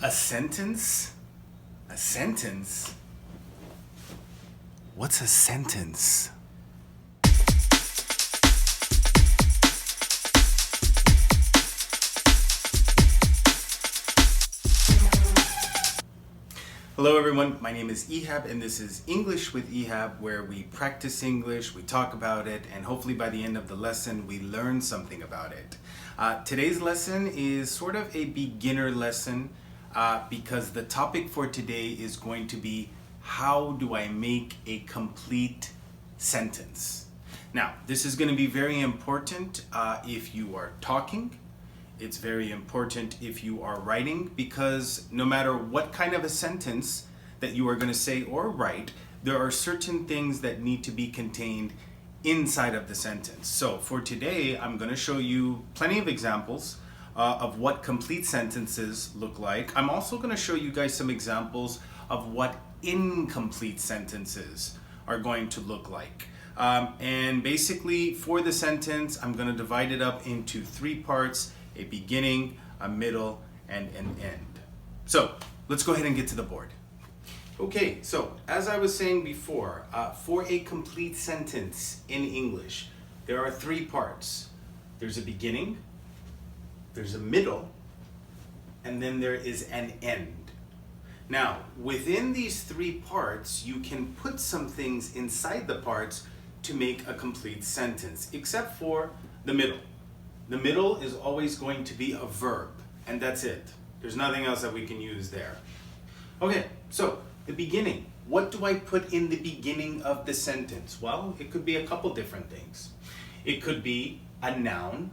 A sentence? A sentence? What's a sentence? Hello everyone, my name is Ehab and this is English with Ehab, where we practice English, we talk about it, and hopefully by the end of the lesson we learn something about it. Today's lesson is sort of a beginner lesson because the topic for today is going to be how do I make a complete sentence. Now, this is going to be very important if you are talking. It's very important if you are writing, because no matter what kind of a sentence that you are going to say or write, there are certain things that need to be contained inside of the sentence. So for today, I'm going to show you plenty of examples of what complete sentences look like. I'm also going to show you guys some examples of what incomplete sentences are going to look like. And basically for the sentence, I'm going to divide it up into three parts: a beginning, a middle, and an end. So let's go ahead and get to the board. Okay, so as I was saying before, for a complete sentence in English, there are three parts. There's a beginning, there's a middle, and then there is an end. Now, within these three parts, you can put some things inside the parts to make a complete sentence, except for the middle. The middle is always going to be a verb, and that's it. There's nothing else that we can use there. Okay, so the beginning. What do I put in the beginning of the sentence? Well, it could be a couple different things. It could be a noun.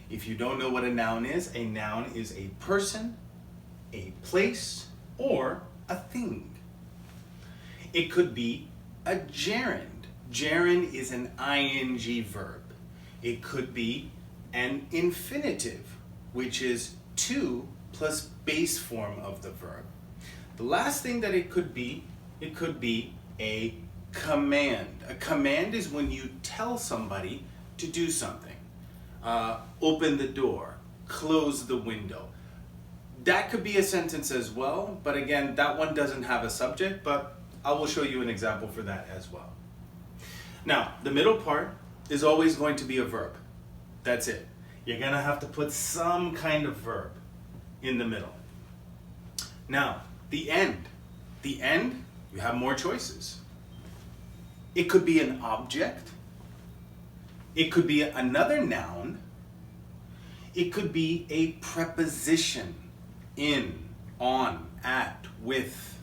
If you don't know what a noun is a person, a place, or a thing. It could be a gerund. Gerund is an ing verb. It could be an infinitive, which is to plus base form of the verb. The last thing that it could be a command. A command is when you tell somebody to do something. Open the door, close the window. That could be a sentence as well, but again, that one doesn't have a subject, but I will show you an example for that as well. Now, the middle part is always going to be a verb. That's it. You're gonna have to put some kind of verb in the middle. Now, the end. The end, you have more choices. It could be an object. It could be another noun. It could be a preposition: in, on, at, with.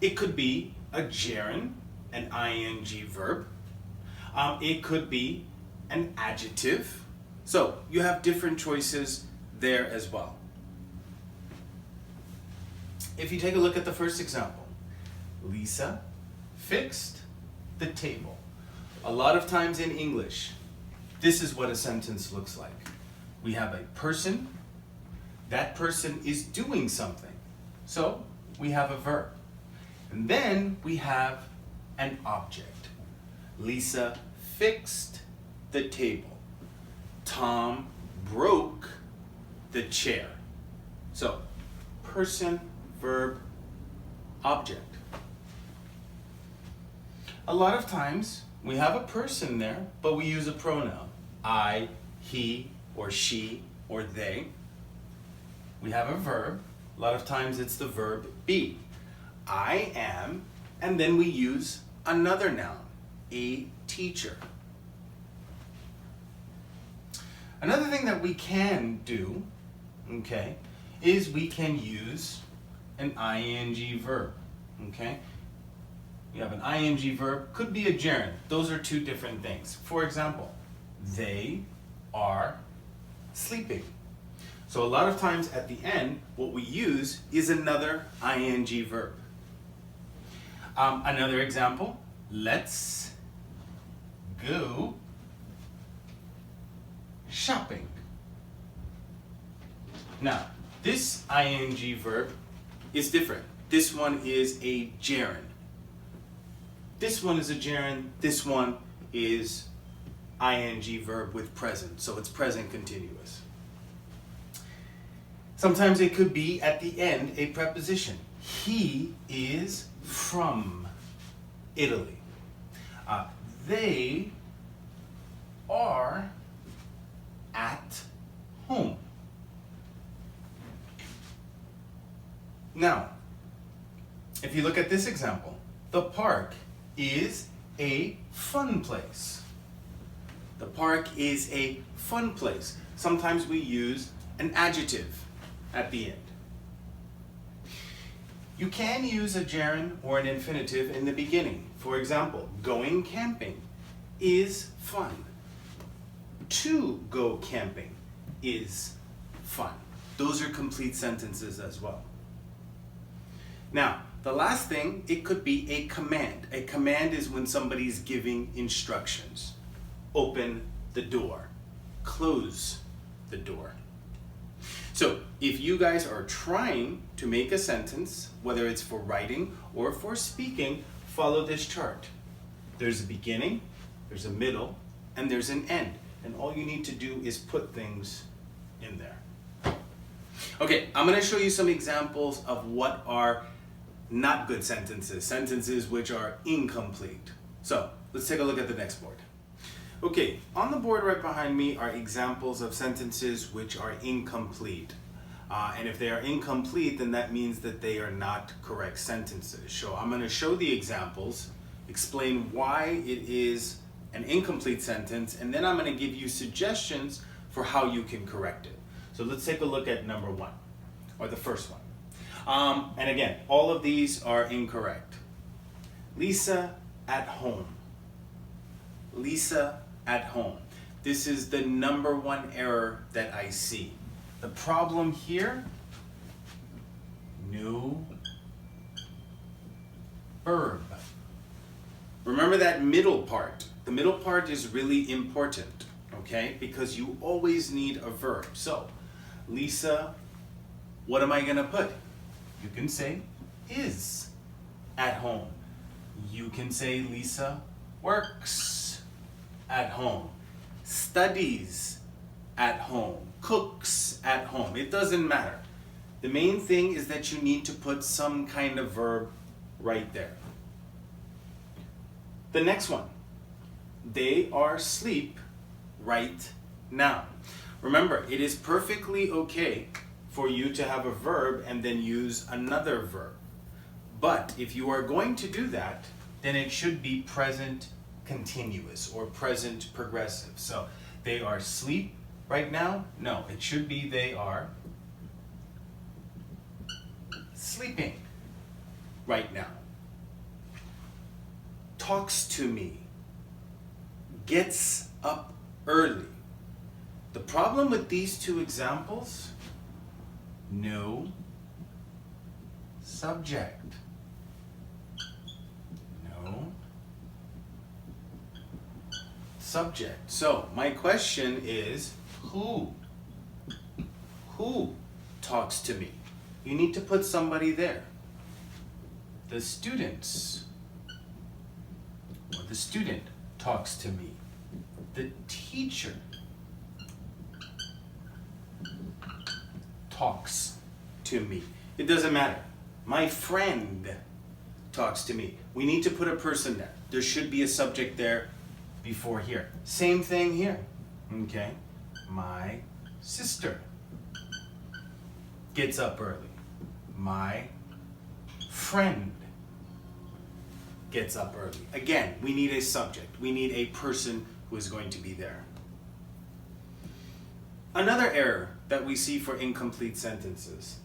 It could be a gerund, an ing verb. It could be an adjective. So you have different choices there as well. If you take a look at the first example, Lisa fixed the table. A lot of times in English, this is what a sentence looks like. We have a person. That person is doing something. So we have a verb. And then we have an object. Lisa fixed the table. Tom broke the chair. So, person, verb, object. A lot of times we have a person there, but we use a pronoun. I, he, or she, or they. We have a verb. A lot of times it's the verb be. I am, and then we use another noun, a teacher. Another thing that we can do, okay, is we can use an ing verb, okay? We have an ing verb, could be a gerund. Those are two different things. For example, they are sleeping. So a lot of times at the end, what we use is another ing verb. Another example, let's go shopping. Now, this ing verb is different. This one is a gerund. This one is a gerund. This one is ing verb with present, so it's present continuous. Sometimes it could be at the end a preposition. He is from Italy. They are at home. Now, if you look at this example, the park is a fun place. The park is a fun place. Sometimes we use an adjective at the end. You can use a gerund or an infinitive in the beginning. For example, going camping is fun. To go camping is fun. Those are complete sentences as well. Now, the last thing, it could be a command. A command is when somebody's giving instructions. Open the door. Close the door. So, if you guys are trying to make a sentence, whether it's for writing or for speaking, follow this chart. There's a beginning, there's a middle, and there's an end. And all you need to do is put things in there. Okay, I'm going to show you some examples of what are not good sentences, sentences which are incomplete. So, let's take a look at the next board. Okay, on the board right behind me are examples of sentences which are incomplete. And if they are incomplete, then that means that they are not correct sentences. So I'm going to show the examples, explain why it is an incomplete sentence, and then I'm going to give you suggestions for how you can correct it. So let's take a look at number one, or the first one. And again, all of these are incorrect. Lisa at home. Lisa at home. This is the number one error that I see. The problem here, no verb. Remember that middle part. The middle part is really important, okay? Because you always need a verb. So, Lisa, what am I gonna put? You can say is at home. You can say Lisa works at home, studies at home, cooks at home. It doesn't matter. The main thing is that you need to put some kind of verb right there. The next one, they are asleep right now. Remember, it is perfectly okay for you to have a verb and then use another verb. But if you are going to do that, then it should be present continuous or present progressive. So they are asleep right now? No, it should be they are sleeping right now. Talks to me. Gets up early. The problem with these two examples, no subject. No subject. So my question is, who talks to me? You need to put somebody there. The students, or the student talks to me. The teacher talks to me. It doesn't matter. My friend talks to me. We need to put a person there. There should be a subject there before here. Same thing here. Okay? My sister gets up early. My friend gets up early. Again, we need a subject. We need a person who is going to be there. Another error that we see for incomplete sentences.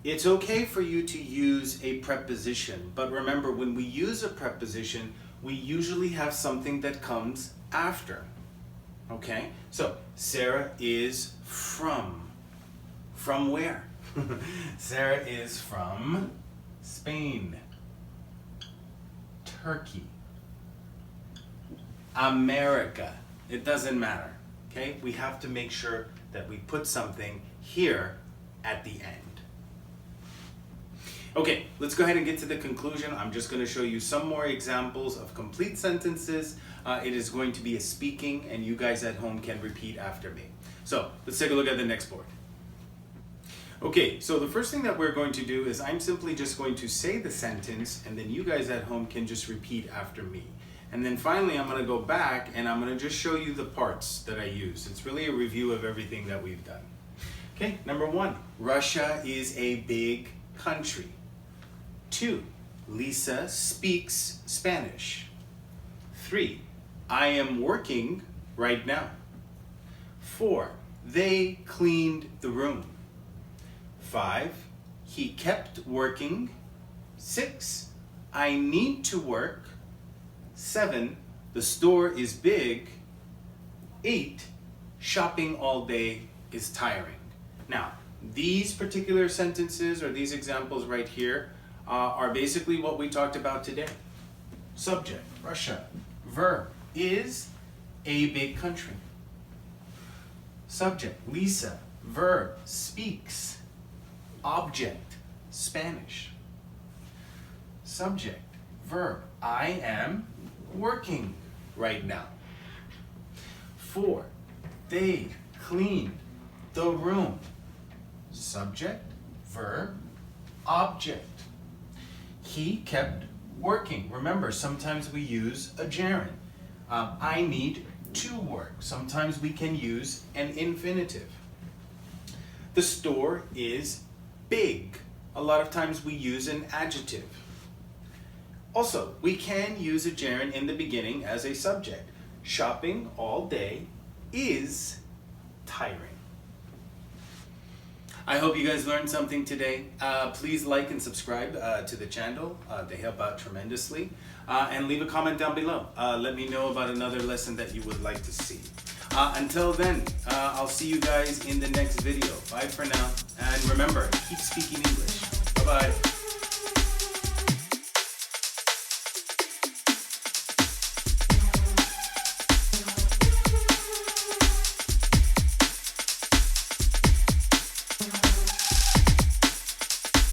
It's okay for you to use a preposition, but remember, when we use a preposition, we usually have something that comes after. Okay? So, Sarah is from. From where? Sarah is from Spain, Turkey, America. It doesn't matter. Okay? We have to make sure that we put something here at the end. Okay, let's go ahead and get to the conclusion. I'm just going to show you some more examples of complete sentences. It is going to be a speaking, and you guys at home can repeat after me. So, let's take a look at the next board. Okay, so the first thing that we're going to do is I'm simply just going to say the sentence, and then you guys at home can just repeat after me. And then finally I'm going to go back and I'm going to just show you the parts that I use. It's really a review of everything that we've done. Okay, number 1, Russia is a big country. 2, Lisa speaks Spanish. 3, I am working right now. 4, they cleaned the room. 5, he kept working. 6, I need to work. 7, the store is big. 8, shopping all day is tiring. Now, these particular sentences or these examples right here are basically what we talked about today. Subject, Russia. Verb, is a big country. Subject, Lisa. Verb, speaks. Object, Spanish. Subject, verb, I am working right now. 4, they cleaned the room. Subject, verb, object. He kept working. Remember, sometimes we use a gerund. I need to work. Sometimes we can use an infinitive. The store is big. A lot of times we use an adjective. Also, we can use a gerund in the beginning as a subject. Shopping all day is tiring. I hope you guys learned something today. Please like and subscribe to the channel. They help out tremendously. And leave a comment down below. Let me know about another lesson that you would like to see. Until then, I'll see you guys in the next video. Bye for now. And remember, keep speaking English. Bye-bye.